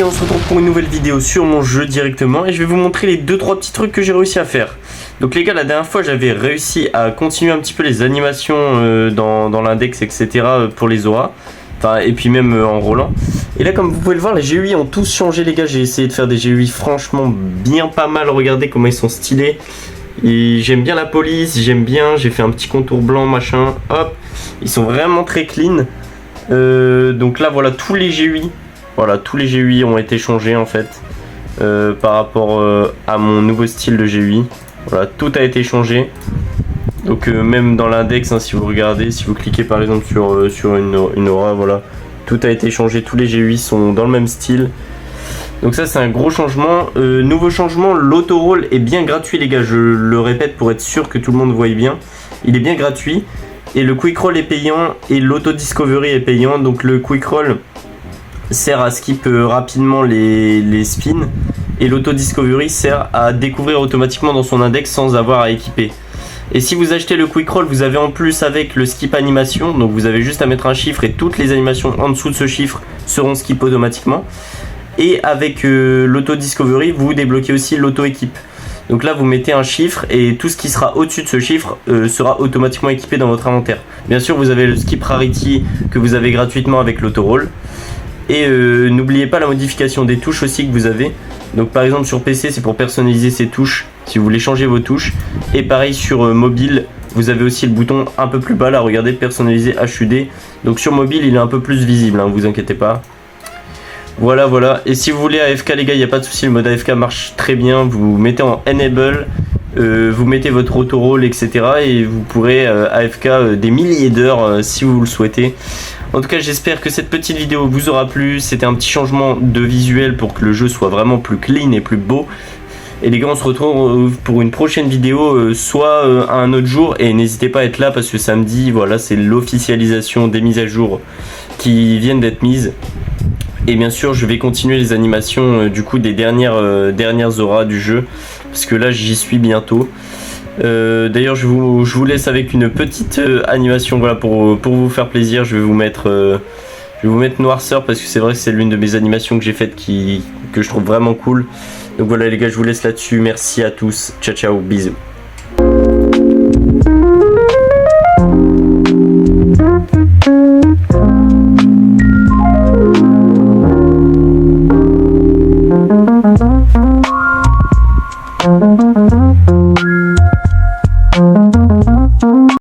gars, on se retrouve pour une nouvelle vidéo sur mon jeu directement et je vais vous montrer les 2-3 petits trucs que j'ai réussi à faire. Donc les gars, la dernière fois j'avais réussi à continuer un petit peu les animations dans l'index, etc. pour les auras. Enfin, et puis même en roulant. Et là, comme vous pouvez le voir, les GUI ont tous changé les gars. J'ai essayé de faire des GUI franchement bien pas mal. Regardez comment ils sont stylés. Et j'aime bien la police, j'aime bien. J'ai fait un petit contour blanc machin. Hop, ils sont vraiment très clean. Donc là voilà tous les GUI. Voilà, tous les GUI ont été changés en fait par rapport à mon nouveau style de GUI. Voilà, tout a été changé. Donc même dans l'index, hein, si vous regardez, si vous cliquez par exemple sur une aura, voilà, tout a été changé, tous les GUI sont dans le même style. Donc ça c'est un gros changement. Nouveau changement, l'auto-roll est bien gratuit les gars, je le répète pour être sûr que tout le monde voit bien. Il est bien gratuit. Et le quick roll est payant et l'auto-discovery est payant. Donc le quick roll sert à skip rapidement les spins. Et l'auto-discovery sert à découvrir automatiquement dans son index sans avoir à équiper. Et si vous achetez le quick roll, vous avez en plus avec le skip animation. Donc vous avez juste à mettre un chiffre et toutes les animations en dessous de ce chiffre seront skip automatiquement. Et avec l'auto-discovery, vous débloquez aussi l'auto-équipe. Donc là vous mettez un chiffre et tout ce qui sera au-dessus de ce chiffre sera automatiquement équipé dans votre inventaire. Bien sûr vous avez le skip rarity que vous avez gratuitement avec l'auto-roll. Et n'oubliez pas la modification des touches aussi que vous avez. Donc par exemple sur PC c'est pour personnaliser ses touches si vous voulez changer vos touches. Et pareil sur mobile vous avez aussi le bouton un peu plus bas là, regardez, personnaliser HUD. Donc sur mobile il est un peu plus visible, hein, vous inquiétez pas. Voilà, et si vous voulez AFK les gars, il n'y a pas de souci, le mode AFK marche très bien. Vous mettez en enable, vous mettez votre auto-roll, etc. et vous pourrez AFK des milliers d'heures si vous le souhaitez. En tout cas, j'espère que cette petite vidéo vous aura plu. C'était un petit changement de visuel pour que le jeu soit vraiment plus clean et plus beau. Et les gars, on se retrouve pour une prochaine vidéo, soit à un autre jour. Et n'hésitez pas à être là parce que samedi, voilà, c'est l'officialisation des mises à jour qui viennent d'être mises. Et bien sûr je vais continuer les animations du coup des dernières auras du jeu. Parce que là j'y suis bientôt. D'ailleurs je vous laisse avec une petite animation, voilà, pour vous faire plaisir. Je vais vous mettre Noirceur parce que c'est vrai que c'est l'une de mes animations que j'ai faites que je trouve vraiment cool. Donc voilà les gars, je vous laisse là-dessus. Merci à tous. Ciao ciao, bisous.